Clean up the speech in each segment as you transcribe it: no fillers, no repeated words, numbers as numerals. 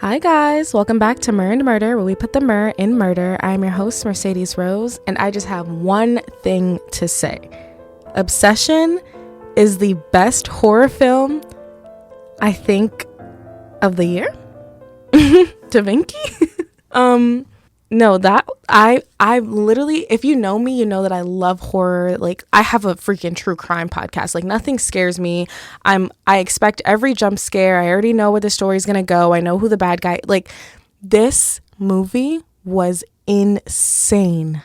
Hi guys, welcome back to Mer Murder, where we put the Mer in murder. I'm your host, Mercedes Rose, and I just have one thing to say. Obsession is the best horror film, I think, of the year. Da Vinci? No, that I literally, if you know me, you know that I love horror. Like, I have a freaking true crime podcast. Like, nothing scares me. I expect every jump scare. I already know where the story's gonna go. I know who the bad guy. Like, this movie was insane.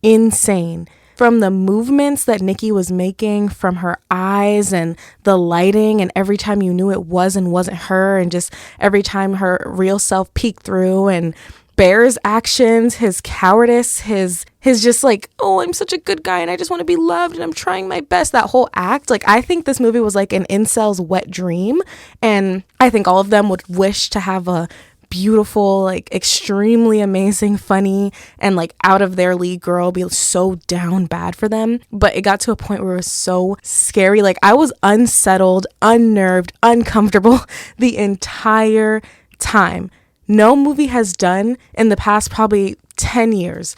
From the movements that Nikki was making, from her eyes and the lighting, and every time you knew it was and wasn't her, and just every time her real self peeked through, and Bear's actions, his cowardice, his just like, oh, I'm such a good guy and I just want to be loved and I'm trying my best. That whole act, like, I think this movie was like an incel's wet dream, and I think all of them would wish to have a beautiful, like, extremely amazing, funny, and like out of their league girl be so down bad for them. But it got to a point where it was so scary. Like, I was unsettled, unnerved, uncomfortable the entire time. No movie has done in the past probably 10 years.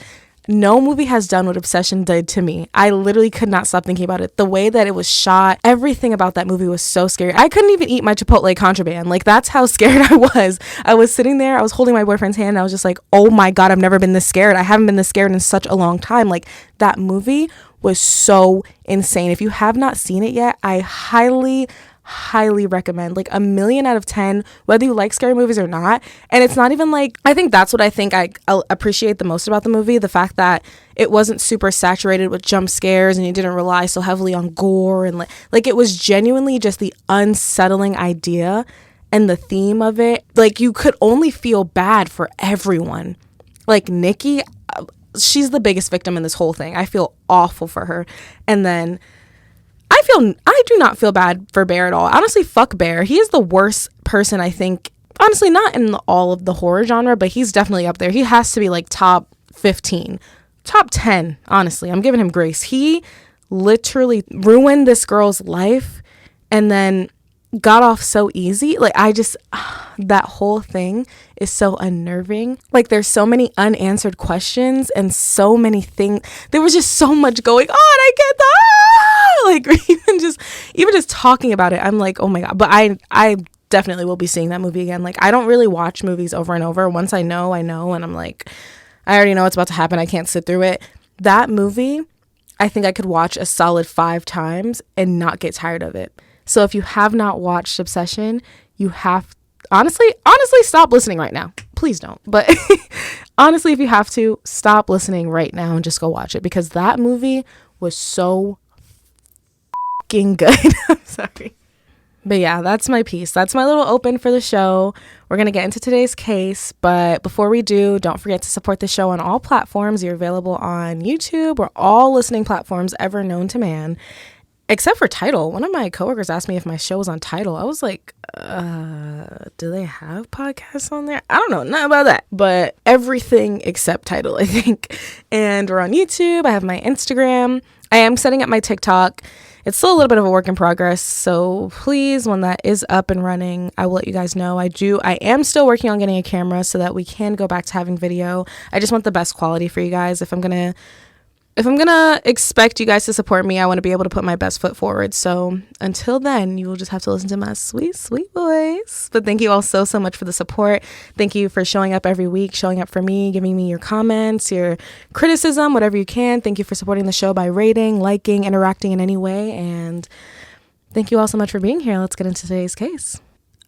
No movie has done what Obsession did to me. I literally could not stop thinking about it. The way that it was shot, everything about that movie was so scary. I couldn't even eat my Chipotle contraband. Like, that's how scared I was. I was sitting there, I was holding my boyfriend's hand, and I was just like, oh my God, I've never been this scared. I haven't been this scared in such a long time. Like, that movie was so insane. If you have not seen it yet, I highly recommend. Like, 1,000,000 out of 10, whether you like scary movies or not. And it's not even like, I think that's what I appreciate the most about the movie, the fact that it wasn't super saturated with jump scares and you didn't rely so heavily on gore, and like it was genuinely just the unsettling idea and the theme of it. Like, you could only feel bad for everyone. Like, Nikki, she's the biggest victim in this whole thing. I feel awful for her. And then I do not feel bad for Bear at all. Honestly, fuck Bear. He is the worst person, I think. Honestly, not in all of the horror genre, but he's definitely up there. He has to be like top 15, top 10. Honestly, I'm giving him grace. He literally ruined this girl's life and then got off so easy. Like, that whole thing is so unnerving. Like, there's so many unanswered questions and so many things. There was just so much going on. I get that. Like, even just talking about it, I'm like, oh my God. But I definitely will be seeing that movie again. Like, I don't really watch movies over and over. Once I know, and I'm like, I already know what's about to happen. I can't sit through it. That movie, I think I could watch a solid 5 times and not get tired of it. So if you have not watched Obsession, you have, honestly, stop listening right now. Please don't. But honestly, if you have to, stop listening right now and just go watch it, because that movie was so fucking good. I'm sorry. But yeah, that's my piece. That's my little open for the show. We're going to get into today's case. But before we do, don't forget to support the show on all platforms. You're available on YouTube or all listening platforms ever known to man. Except for Tidal. One of my coworkers asked me if my show was on Tidal. I was like, do they have podcasts on there? I don't know, not about that. But everything except Tidal, I think. And we're on YouTube. I have my Instagram. I am setting up my TikTok. It's still a little bit of a work in progress. So please, when that is up and running, I will let you guys know. I am still working on getting a camera so that we can go back to having video. I just want the best quality for you guys. If I'm gonna expect you guys to support me, I want to be able to put my best foot forward. So until then, you will just have to listen to my sweet, sweet voice. But thank you all so much for the support. Thank you for showing up every week, showing up for me, giving me your comments, your criticism, whatever you can. Thank you for supporting the show by rating, liking, interacting in any way. And thank you all so much for being here. Let's get into today's case.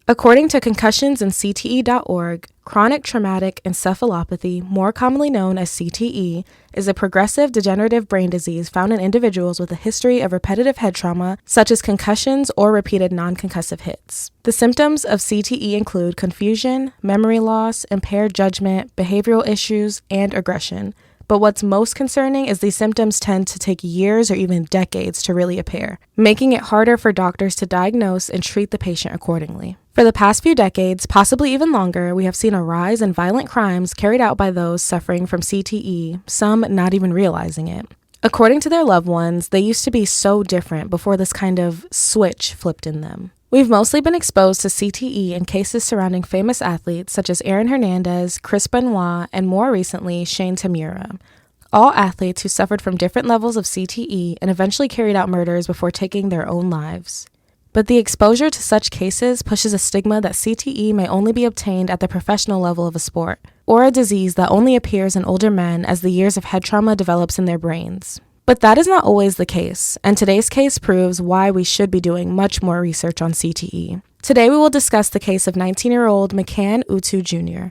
According to concussionsandcte.org, chronic traumatic encephalopathy, more commonly known as CTE, is a progressive degenerative brain disease found in individuals with a history of repetitive head trauma, such as concussions or repeated non-concussive hits. The symptoms of CTE include confusion, memory loss, impaired judgment, behavioral issues, and aggression. But what's most concerning is these symptoms tend to take years or even decades to really appear, making it harder for doctors to diagnose and treat the patient accordingly. For the past few decades, possibly even longer, we have seen a rise in violent crimes carried out by those suffering from CTE, some not even realizing it. According to their loved ones, they used to be so different before this kind of switch flipped in them. We've mostly been exposed to CTE in cases surrounding famous athletes such as Aaron Hernandez, Chris Benoit, and more recently, Shane Tamura. All athletes who suffered from different levels of CTE and eventually carried out murders before taking their own lives. But the exposure to such cases pushes a stigma that CTE may only be obtained at the professional level of a sport, or a disease that only appears in older men as the years of head trauma develops in their brains. But that is not always the case, and today's case proves why we should be doing much more research on CTE. Today we will discuss the case of 19-year-old McCann Utu Jr.,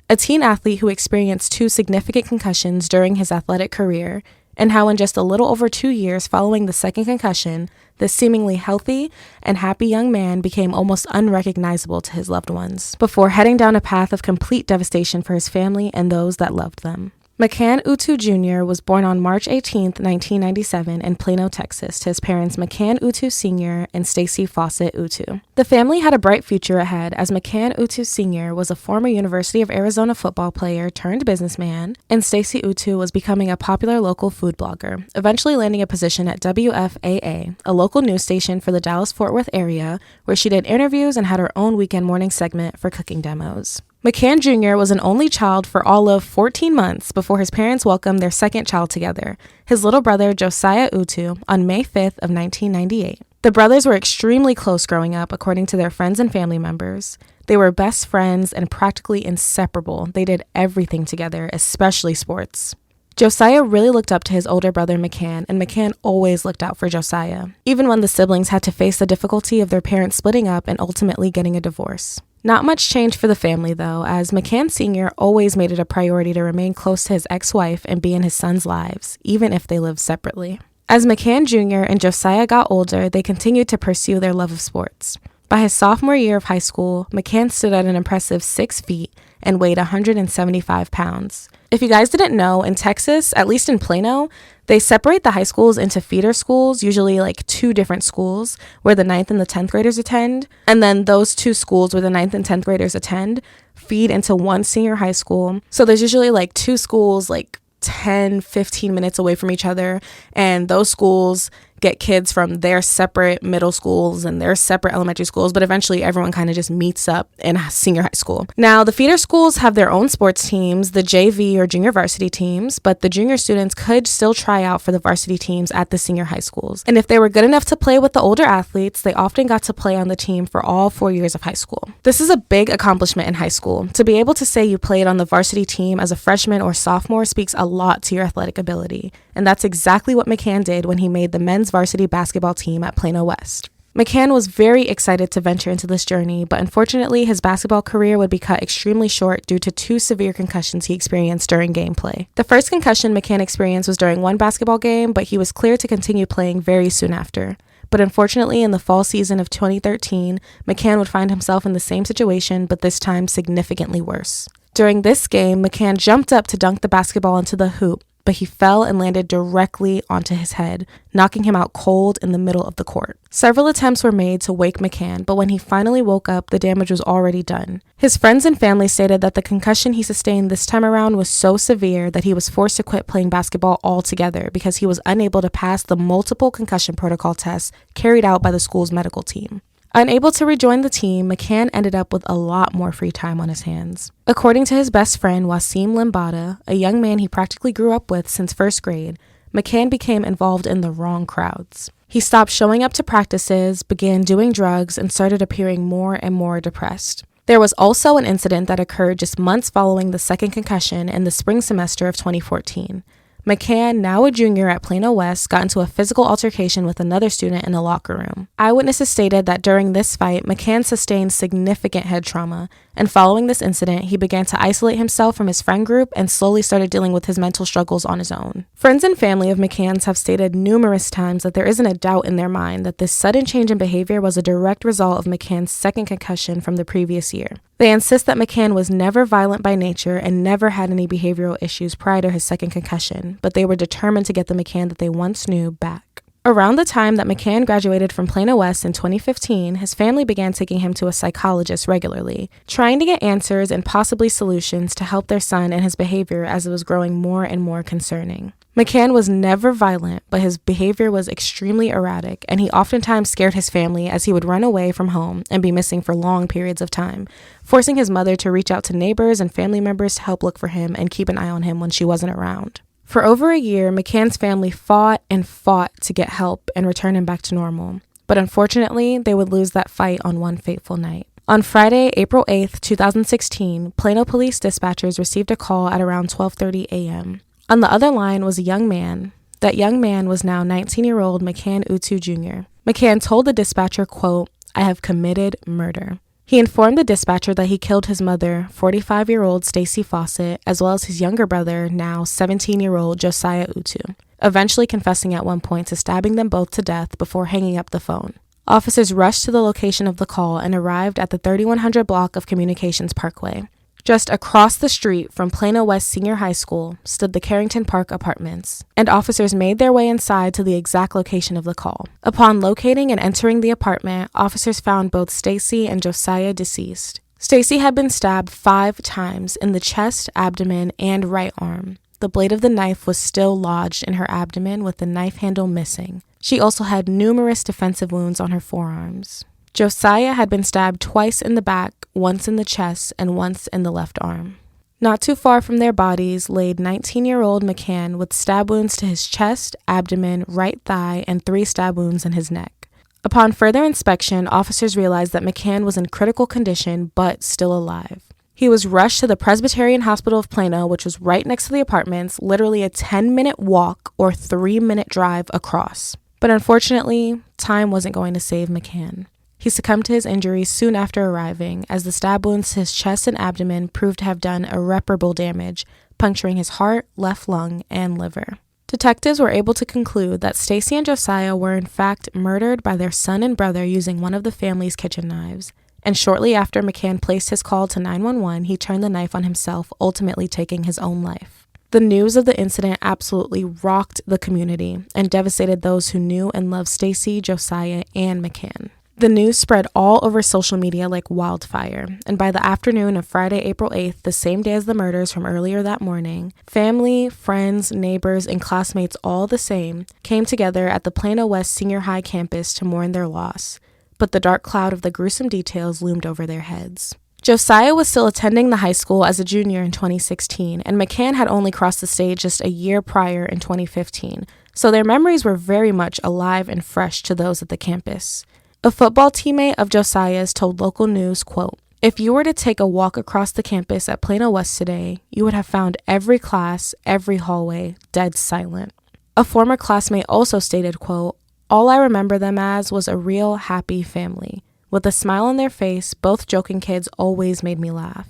a teen athlete who experienced 2 significant concussions during his athletic career, and how in just a little over 2 years following the second concussion, this seemingly healthy and happy young man became almost unrecognizable to his loved ones, before heading down a path of complete devastation for his family and those that loved them. McCann Utu Jr. was born on March 18, 1997 in Plano, Texas, to his parents McCann Utu Sr. and Stacy Fawcett Utu. The family had a bright future ahead as McCann Utu Sr. was a former University of Arizona football player turned businessman, and Stacy Utu was becoming a popular local food blogger, eventually landing a position at WFAA, a local news station for the Dallas-Fort Worth area, where she did interviews and had her own weekend morning segment for cooking demos. McCann Jr. was an only child for all of 14 months before his parents welcomed their second child together, his little brother Josiah Utu, on May 5th of 1998. The brothers were extremely close growing up, according to their friends and family members. They were best friends and practically inseparable. They did everything together, especially sports. Josiah really looked up to his older brother McCann, and McCann always looked out for Josiah, even when the siblings had to face the difficulty of their parents splitting up and ultimately getting a divorce. Not much changed for the family, though, as McCann Sr. always made it a priority to remain close to his ex-wife and be in his sons' lives, even if they lived separately. As McCann Jr. and Josiah got older, they continued to pursue their love of sports. By his sophomore year of high school, McCann stood at an impressive 6 feet and weighed 175 pounds. If you guys didn't know, in Texas, at least in Plano, they separate the high schools into feeder schools, usually like 2 different schools where the 9th and the 10th graders attend. And then those 2 schools where the 9th and 10th graders attend feed into one senior high school. So there's usually like 2 schools like 10, 15 minutes away from each other. And those schools get kids from their separate middle schools and their separate elementary schools, but eventually everyone kind of just meets up in senior high school. Now, the feeder schools have their own sports teams, the JV or junior varsity teams, but the junior students could still try out for the varsity teams at the senior high schools. And if they were good enough to play with the older athletes, they often got to play on the team for all 4 years of high school. This is a big accomplishment in high school. To be able to say you played on the varsity team as a freshman or sophomore speaks a lot to your athletic ability. And that's exactly what McCann did when he made the men's varsity basketball team at Plano West. McCann was very excited to venture into this journey, but unfortunately his basketball career would be cut extremely short due to 2 severe concussions he experienced during gameplay. The first concussion McCann experienced was during one basketball game, but he was cleared to continue playing very soon after. But unfortunately, in the fall season of 2013, McCann would find himself in the same situation, but this time significantly worse. During this game, McCann jumped up to dunk the basketball into the hoop, but he fell and landed directly onto his head, knocking him out cold in the middle of the court. Several attempts were made to wake McCann, but when he finally woke up, the damage was already done. His friends and family stated that the concussion he sustained this time around was so severe that he was forced to quit playing basketball altogether because he was unable to pass the multiple concussion protocol tests carried out by the school's medical team. Unable to rejoin the team, McCann ended up with a lot more free time on his hands. According to his best friend, Wasim Limbada, a young man he practically grew up with since first grade, McCann became involved in the wrong crowds. He stopped showing up to practices, began doing drugs, and started appearing more and more depressed. There was also an incident that occurred just months following the second concussion in the spring semester of 2014. McCann, now a junior at Plano West, got into a physical altercation with another student in a locker room. Eyewitnesses stated that during this fight, McCann sustained significant head trauma, and following this incident, he began to isolate himself from his friend group and slowly started dealing with his mental struggles on his own. Friends and family of McCann's have stated numerous times that there isn't a doubt in their mind that this sudden change in behavior was a direct result of McCann's second concussion from the previous year. They insist that McCann was never violent by nature and never had any behavioral issues prior to his second concussion, but they were determined to get the McCann that they once knew back. Around the time that McCann graduated from Plano West in 2015, his family began taking him to a psychologist regularly, trying to get answers and possibly solutions to help their son and his behavior as it was growing more and more concerning. McCann was never violent, but his behavior was extremely erratic, and he oftentimes scared his family as he would run away from home and be missing for long periods of time, forcing his mother to reach out to neighbors and family members to help look for him and keep an eye on him when she wasn't around. For over a year, McCann's family fought and fought to get help and return him back to normal, but unfortunately, they would lose that fight on one fateful night. On Friday, April 8th, 2016, Plano police dispatchers received a call at around 12:30 a.m. On the other line was a young man. That young man was now 19-year-old McCann Utu Jr. McCann told the dispatcher, quote, "I have committed murder." He informed the dispatcher that he killed his mother, 45-year-old Stacy Fawcett, as well as his younger brother, now 17-year-old Josiah Utu, eventually confessing at one point to stabbing them both to death before hanging up the phone. Officers rushed to the location of the call and arrived at the 3100 block of Communications Parkway. Just across the street from Plano West Senior High School stood the Carrington Park Apartments, and officers made their way inside to the exact location of the call. Upon locating and entering the apartment, officers found both Stacy and Josiah deceased. Stacy had been stabbed 5 times in the chest, abdomen, and right arm. The blade of the knife was still lodged in her abdomen with the knife handle missing. She also had numerous defensive wounds on her forearms. Josiah had been stabbed twice in the back, once in the chest, and once in the left arm. Not too far from their bodies laid 19-year-old McCann with stab wounds to his chest, abdomen, right thigh, and 3 stab wounds in his neck. Upon further inspection, officers realized that McCann was in critical condition but still alive. He was rushed to the Presbyterian Hospital of Plano, which was right next to the apartments, literally a 10-minute walk or 3-minute drive across. But unfortunately, time wasn't going to save McCann. He succumbed to his injuries soon after arriving, as the stab wounds to his chest and abdomen proved to have done irreparable damage, puncturing his heart, left lung, and liver. Detectives were able to conclude that Stacy and Josiah were in fact murdered by their son and brother using one of the family's kitchen knives, and shortly after McCann placed his call to 911, he turned the knife on himself, ultimately taking his own life. The news of the incident absolutely rocked the community and devastated those who knew and loved Stacy, Josiah, and McCann. The news spread all over social media like wildfire, and by the afternoon of Friday, April 8th, the same day as the murders from earlier that morning, family, friends, neighbors, and classmates, all the same, came together at the Plano West Senior High campus to mourn their loss, but the dark cloud of the gruesome details loomed over their heads. Josiah was still attending the high school as a junior in 2016, and McCann had only crossed the stage just a year prior in 2015, so their memories were very much alive and fresh to those at the campus. A football teammate of Josiah's told local news, quote, "If you were to take a walk across the campus at Plano West today, you would have found every class, every hallway, dead silent." A former classmate also stated, quote, "All I remember them as was a real happy family. With a smile on their face, both joking kids always made me laugh."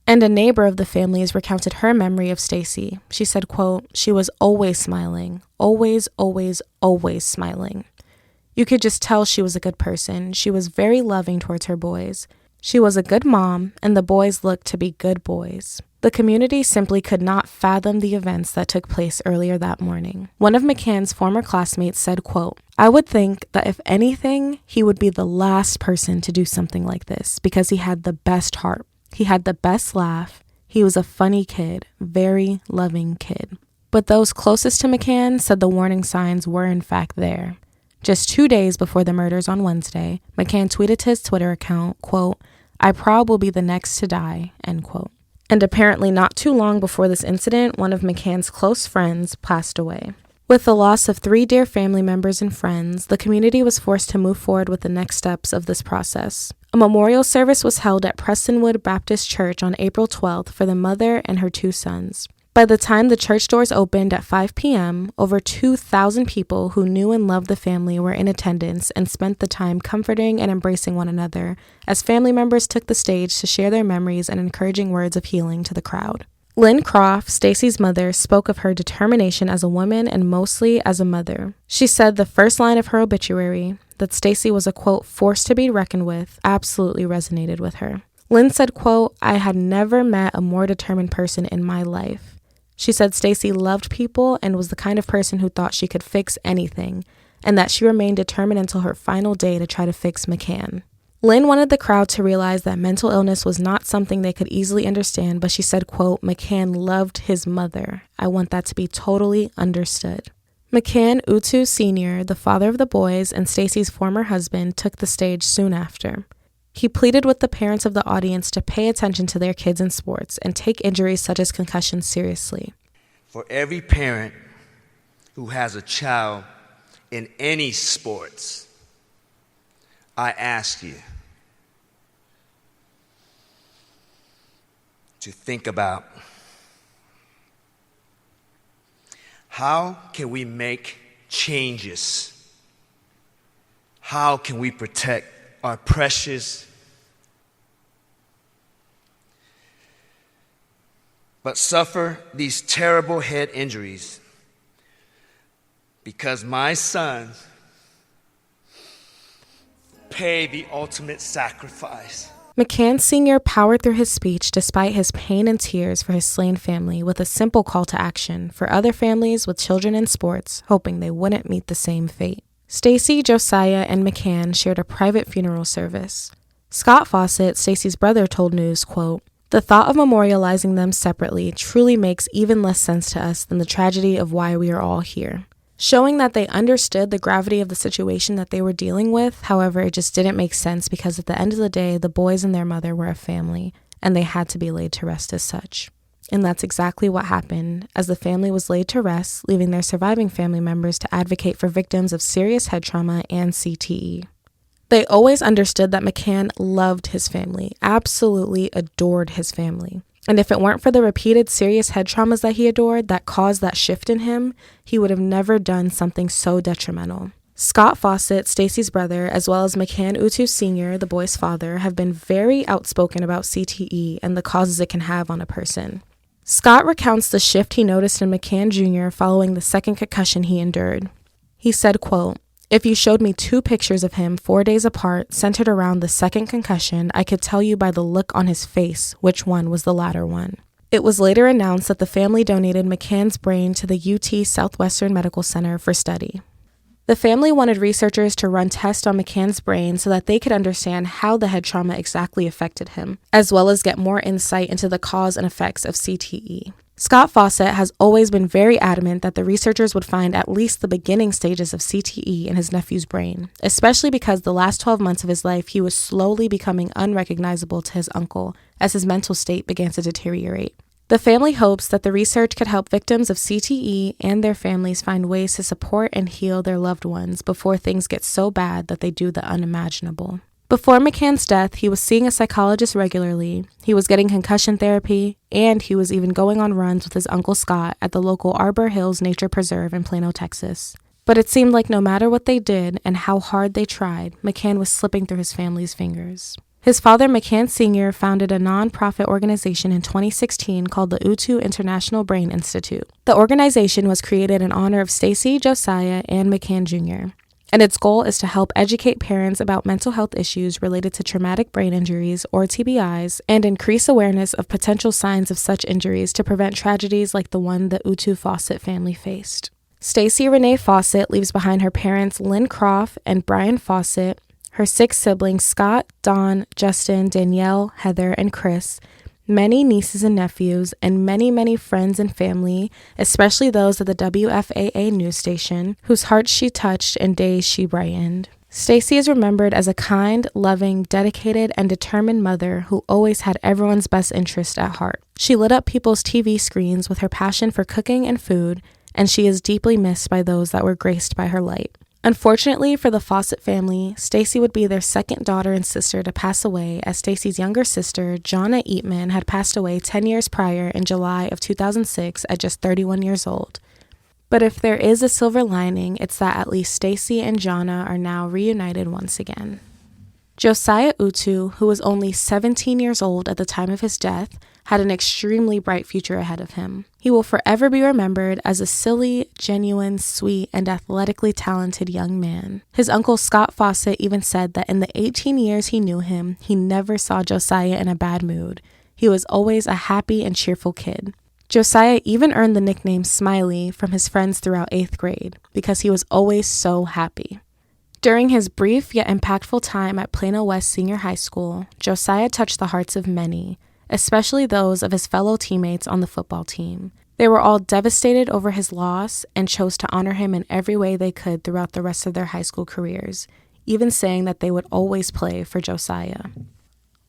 And a neighbor of the families recounted her memory of Stacy. She said, quote, "She was always smiling, always, always, always smiling. You could just tell she was a good person. She was very loving towards her boys. She was a good mom, and the boys looked to be good boys." The community simply could not fathom the events that took place earlier that morning. One of McCann's former classmates said, quote, "I would think that if anything, he would be the last person to do something like this because he had the best heart. He had the best laugh. He was a funny kid, very loving kid." But those closest to McCann said the warning signs were in fact there. Just 2 days before the murders on Wednesday, McCann tweeted to his Twitter account, quote, "I prob will be the next to die," end quote. And apparently not too long before this incident, one of McCann's close friends passed away. With the loss of 3 dear family members and friends, the community was forced to move forward with the next steps of this process. A memorial service was held at Prestonwood Baptist Church on April 12th for the mother and her 2 sons. By the time the church doors opened at 5 p.m., over 2,000 people who knew and loved the family were in attendance and spent the time comforting and embracing one another as family members took the stage to share their memories and encouraging words of healing to the crowd. Lynn Croft, Stacy's mother, spoke of her determination as a woman and mostly as a mother. She said the first line of her obituary, that Stacy was a, quote, "force to be reckoned with," absolutely resonated with her. Lynn said, quote, "I had never met a more determined person in my life." She said Stacy loved people and was the kind of person who thought she could fix anything, and that she remained determined until her final day to try to fix McCann. Lynn wanted the crowd to realize that mental illness was not something they could easily understand, but she said, quote, "McCann loved his mother. I want that to be totally understood." McCann Utu Sr., the father of the boys and Stacy's former husband, took the stage soon after. He pleaded with the parents of the audience to pay attention to their kids in sports and take injuries such as concussions seriously. For every parent who has a child in any sports, I ask you to think about how can we make changes? How can we protect our precious but suffer these terrible head injuries because my sons pay the ultimate sacrifice? McCann Sr. powered through his speech despite his pain and tears for his slain family with a simple call to action for other families with children in sports, hoping they wouldn't meet the same fate. Stacy, Josiah, and McCann shared a private funeral service. Scott Fawcett, Stacy's brother, told News, quote, "The thought of memorializing them separately truly makes even less sense to us than the tragedy of why we are all here." Showing that they understood the gravity of the situation that they were dealing with, however, it just didn't make sense because at the end of the day, the boys and their mother were a family, and they had to be laid to rest as such. And that's exactly what happened, as the family was laid to rest, leaving their surviving family members to advocate for victims of serious head trauma and CTE. They always understood that McCann loved his family, absolutely adored his family. And if it weren't for the repeated serious head traumas that he adored that caused that shift in him, he would have never done something so detrimental. Scott Fawcett, Stacy's brother, as well as McCann Utu Sr., the boy's father, have been very outspoken about CTE and the causes it can have on a person. Scott recounts the shift he noticed in McCann Jr. following the second concussion he endured. He said, quote, "If you showed me 2 pictures of him 4 days apart, centered around the second concussion, I could tell you by the look on his face which one was the latter one." It was later announced that the family donated McCann's brain to the UT Southwestern Medical Center for study. The family wanted researchers to run tests on McCann's brain so that they could understand how the head trauma exactly affected him, as well as get more insight into the cause and effects of CTE. Scott Fawcett has always been very adamant that the researchers would find at least the beginning stages of CTE in his nephew's brain, especially because the last 12 months of his life he was slowly becoming unrecognizable to his uncle as his mental state began to deteriorate. The family hopes that the research could help victims of CTE and their families find ways to support and heal their loved ones before things get so bad that they do the unimaginable. Before McCann's death, he was seeing a psychologist regularly, he was getting concussion therapy, and he was even going on runs with his uncle Scott at the local Arbor Hills Nature Preserve in Plano, Texas. But it seemed like no matter what they did and how hard they tried, McCann was slipping through his family's fingers. His father, McCann Sr., founded a non-profit organization in 2016 called the Utu International Brain Institute. The organization was created in honor of Stacy, Josiah, and McCann Jr., and its goal is to help educate parents about mental health issues related to traumatic brain injuries, or TBIs, and increase awareness of potential signs of such injuries to prevent tragedies like the one the Utu Fawcett family faced. Stacy Renee Fawcett leaves behind her parents Lynn Croft and Brian Fawcett, her 6 siblings Scott, Dawn, Justin, Danielle, Heather, and Chris, many nieces and nephews, and many, many friends and family, especially those at the WFAA news station, whose hearts she touched and days she brightened. Stacy is remembered as a kind, loving, dedicated, and determined mother who always had everyone's best interest at heart. She lit up people's TV screens with her passion for cooking and food, and she is deeply missed by those that were graced by her light. Unfortunately for the Fawcett family, Stacy would be their second daughter and sister to pass away, as Stacy's younger sister, Jonna Eatman, had passed away 10 years prior in July of 2006 at just 31 years old. But if there is a silver lining, it's that at least Stacy and Jonna are now reunited once again. Josiah Utu, who was only 17 years old at the time of his death, had an extremely bright future ahead of him. He will forever be remembered as a silly, genuine, sweet, and athletically talented young man. His uncle Scott Fawcett even said that in the 18 years he knew him, he never saw Josiah in a bad mood. He was always a happy and cheerful kid. Josiah even earned the nickname Smiley from his friends throughout 8th grade because he was always so happy. During his brief yet impactful time at Plano West Senior High School, Josiah touched the hearts of many, especially those of his fellow teammates on the football team. They were all devastated over his loss and chose to honor him in every way they could throughout the rest of their high school careers, even saying that they would always play for Josiah.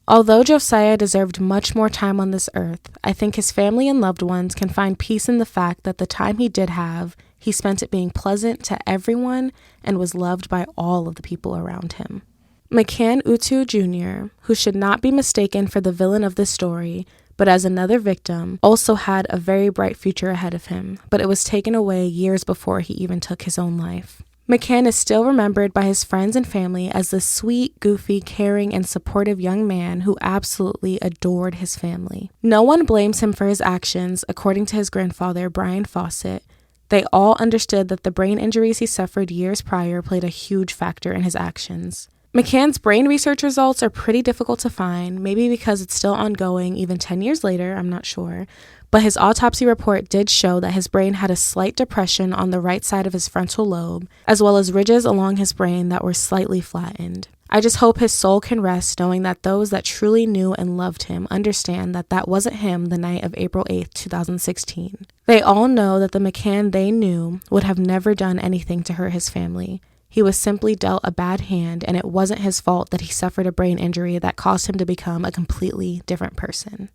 Although Josiah deserved much more time on this earth, I think his family and loved ones can find peace in the fact that the time he did have, he spent it being pleasant to everyone and was loved by all of the people around him. McCann Utu Jr., who should not be mistaken for the villain of this story, but as another victim, also had a very bright future ahead of him, but it was taken away years before he even took his own life. McCann is still remembered by his friends and family as the sweet, goofy, caring, and supportive young man who absolutely adored his family. No one blames him for his actions, according to his grandfather, Brian Fawcett. They all understood that the brain injuries he suffered years prior played a huge factor in his actions. McCann's brain research results are pretty difficult to find, maybe because it's still ongoing even 10 years later, I'm not sure. But his autopsy report did show that his brain had a slight depression on the right side of his frontal lobe, as well as ridges along his brain that were slightly flattened. I just hope his soul can rest knowing that those that truly knew and loved him understand that that wasn't him the night of April 8th, 2016. They all know that the McCann they knew would have never done anything to hurt his family. He was simply dealt a bad hand, and it wasn't his fault that he suffered a brain injury that caused him to become a completely different person.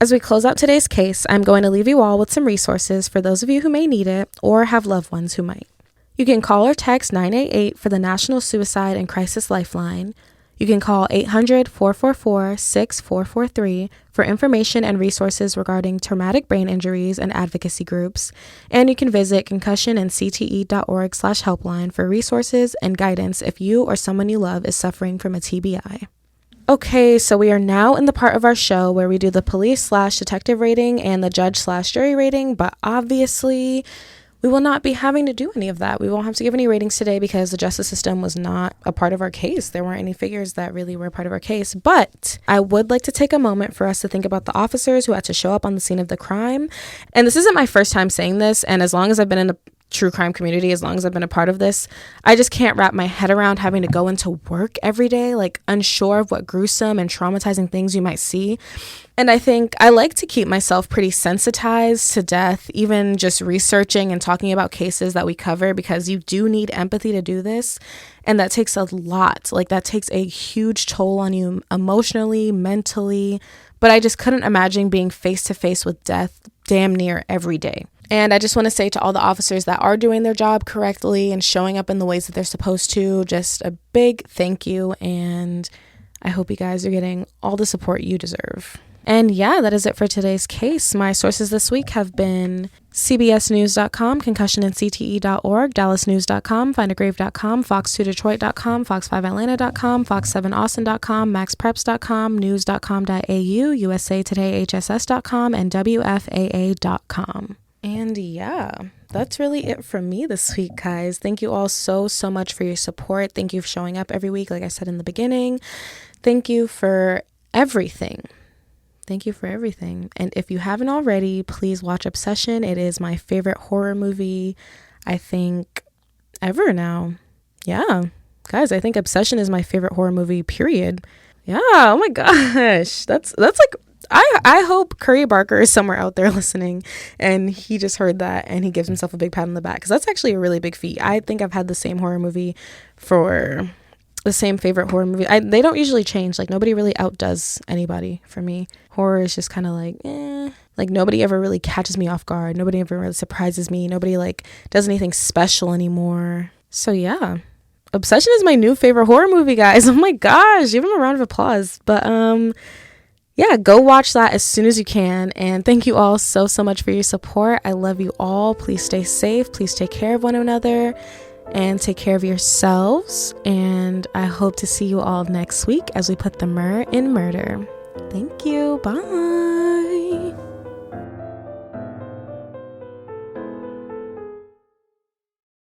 As we close out today's case, I'm going to leave you all with some resources for those of you who may need it or have loved ones who might. You can call or text 988 for the National Suicide and Crisis Lifeline. You can call 800-444-6443 for information and resources regarding traumatic brain injuries and advocacy groups. And you can visit concussionandcte.org/helpline for resources and guidance if you or someone you love is suffering from a TBI. Okay, so we are now in the part of our show where we do the police/detective rating and the judge/jury rating, but obviously we will not be having to do any of that. We won't have to give any ratings today because the justice system was not a part of our case. There weren't any figures that really were a part of our case. But I would like to take a moment for us to think about the officers who had to show up on the scene of the crime. And this isn't my first time saying this. And as long as I've been in the true crime community, as long as I've been a part of this, I just can't wrap my head around having to go into work every day, like unsure of what gruesome and traumatizing things you might see. And I think I like to keep myself pretty sensitized to death, even just researching and talking about cases that we cover, because you do need empathy to do this. And that takes a lot. Like, that takes a huge toll on you emotionally, mentally. But I just couldn't imagine being face to face with death damn near every day. And I just want to say to all the officers that are doing their job correctly and showing up in the ways that they're supposed to, just a big thank you. And I hope you guys are getting all the support you deserve. And yeah, that is it for today's case. My sources this week have been cbsnews.com, concussionandcte.org, dallasnews.com, findagrave.com, fox2detroit.com, fox5atlanta.com, fox7austin.com, maxpreps.com, news.com.au, usatodayhss.com, and wfaa.com. And yeah, that's really it from me this week, guys. Thank you all so much for your support. Thank you for showing up every week, like I said in the beginning. Thank you for everything. Thank you for everything. And if you haven't already, please watch Obsession. It is my favorite horror movie, I think, ever now. Yeah. Guys, I think Obsession is my favorite horror movie, period. Yeah. Oh my gosh. That's like, I hope Curry Barker is somewhere out there listening and he just heard that and he gives himself a big pat on the back, because that's actually a really big feat. I think I've had the same favorite horror movie. They don't usually change. Like, nobody really outdoes anybody for me. Horror is just kind of like, like, nobody ever really catches me off guard. Nobody ever really surprises me. Nobody like does anything special anymore. So yeah, Obsession is my new favorite horror movie, guys. Oh my gosh, give him a round of applause. But yeah, go watch that as soon as you can. And thank you all so much for your support. I love you all. Please stay safe. Please take care of one another and take care of yourselves. And I hope to see you all next week as we put the Mer in Murder. Thank you. Bye.